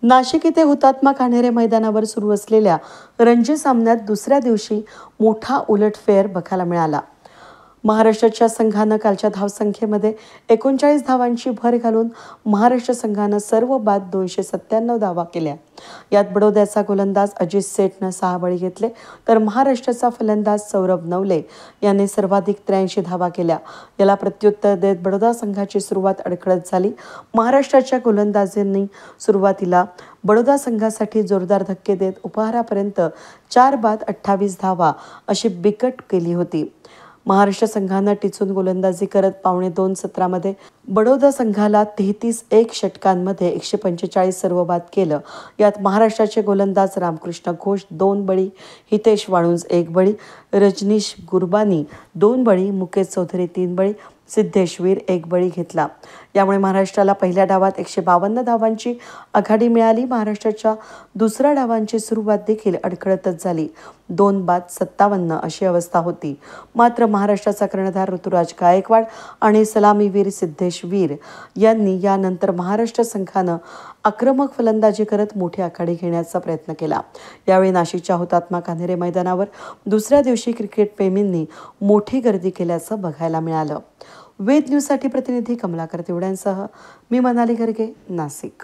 नाशिक येथे हुतात्मा कान्हेरे मैदानावर सुरू असलेल्या रणजी सामन्यात दुसऱ्या दिवशी मोठा उलटफेर बघायला मिळाला. महाराष्ट्राच्या संघानं कालच्या धावसंख्येमध्ये 39 धावांची भर घालून महाराष्ट्र संघानं सर्व बाद 297 धावा केल्या. यात बडोद्याचा गोलंदाज अजित सेठनं 6 बळी घेतले, तर महाराष्ट्राचा फलंदाज सौरभ नवले याने सर्वाधिक 83 धावा केल्या. याला प्रत्युत्तर देत बडोदा संघाची सुरुवात अडखळत झाली. महाराष्ट्राच्या गोलंदाजांनी सुरुवातीला बडोदा संघासाठी जोरदार धक्के देत उपहारापर्यंत 4 बाद 28 धावा अशी बिकट केली होती. महाराष्ट्र संघानं टिचून गोलंदाजी करत पावणे 2 सत्रामध्ये बडोदा संघाला 33 षटकांमध्ये 145 सर्व बाद केलं. यात महाराष्ट्राचे गोलंदाज रामकृष्ण घोष 2 बळी, हितेश वाळुंज 1 बळी, रजनीश गुरबानी 2 बळी, मुकेश चौधरी 3 बळी, सिद्धेश वीर 1 बळी घेतला. यामुळे महाराष्ट्राला पहिल्या डावात 152 धावांची आघाडी मिळाली. महाराष्ट्राच्या दुसऱ्या डावांची सुरुवात देखील अडखळतच झाली. 2 बाद 57 अशी अवस्था होती. मात्र महाराष्ट्राचा कर्णधार ऋतुराज गायकवाड आणि सलामीवीर सिद्धेश वीर यांनी यानंतर महाराष्ट्र संघानं आक्रमक फलंदाजी करत मोठी आघाडी घेण्याचा प्रयत्न केला. यावेळी नाशिकच्या हुतात्मा कान्हेरे मैदानावर दुसऱ्या दिवशी क्रिकेटप्रेमींनी मोठी गर्दी केल्याचं बघायला मिळालं. वेद न्यूजसाठी प्रतिनिधी कमलाकर तिवड्यांसह मी मनाली गर्गे, नाशिक.